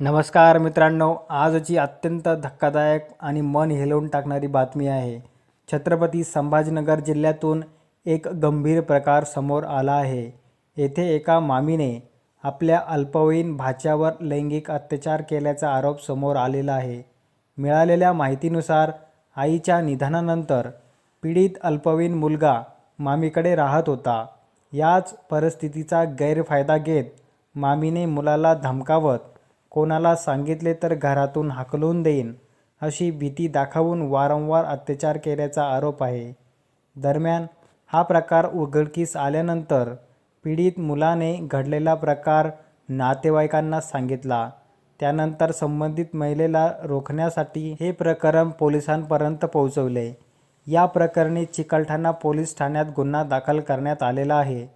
नमस्कार मित्रांनो, आजची अत्यंत धक्कादायक आणि मन हेलवून टाकणारी बातमी आहे। छत्रपती संभाजीनगर जिल्ह्यातून एक गंभीर प्रकार समोर आला आहे। येथे एका मामीने आपल्या अल्पवयीन भाच्यावर लैंगिक अत्याचार केल्याचा आरोप समोर आलेला आहे। मिळालेल्या माहितीनुसार आईच्या निधनानंतर पीडित अल्पवयीन मुलगा मामीकडे राहत होता। याच परिस्थितीचा गैरफायदा घेत मामीने मुलाला धमकावत कोणाला सांगितले तर घरातून हाकलून देईन अशी भीती दाखवून वारंवार अत्याचार केल्याचा आरोप आहे। दरम्यान हा प्रकार उघडकीस आल्यानंतर पीडित मुलाने घडलेला प्रकार नातेवाईकांना सांगितला। त्यानंतर संबंधित महिलेला रोखण्यासाठी हे प्रकरण पोलिसांपर्यंत पोहोचवले। या प्रकरणी चिकलठाणा पोलीस ठाण्यात गुन्हा दाखल करण्यात आलेला आहे।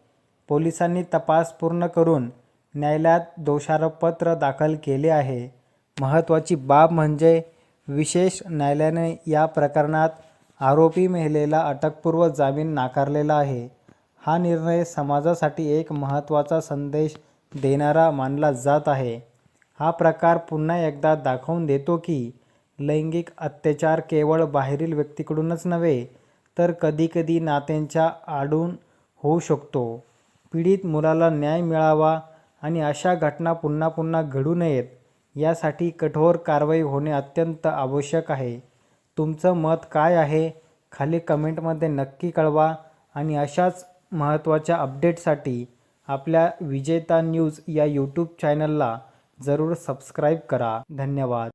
पोलिसांनी तपास पूर्ण करून न्यायालयात दोषारोपपत्र दाखल केले आहे। महत्त्वाची बाब म्हणजे विशेष न्यायालयाने या प्रकरणात आरोपी महिलेला अटकपूर्व जामीन नाकारलेला आहे। हा निर्णय समाजासाठी एक महत्त्वाचा संदेश देणारा मानला जात आहे। हा प्रकार पुन्हा एकदा दाखवून देतो की लैंगिक अत्याचार केवळ बाहेरील व्यक्तीकडूनच नव्हे तर कधीकधी नात्यांच्या आडून होऊ शकतो। पीडित मुलाला न्याय मिळावा आणि अशा घटना पुन्हा पुन्हा घडू नयेत यासाठी कठोर कारवाई होणे अत्यंत आवश्यक आहे। तुमचं मत काय आहे खाली कमेंटमध्ये नक्की कळवा आणि अशाच महत्त्वाच्या अपडेटसाठी आपल्या विजेता न्यूज या यूट्यूब चॅनलला जरूर सबस्क्राईब करा। धन्यवाद।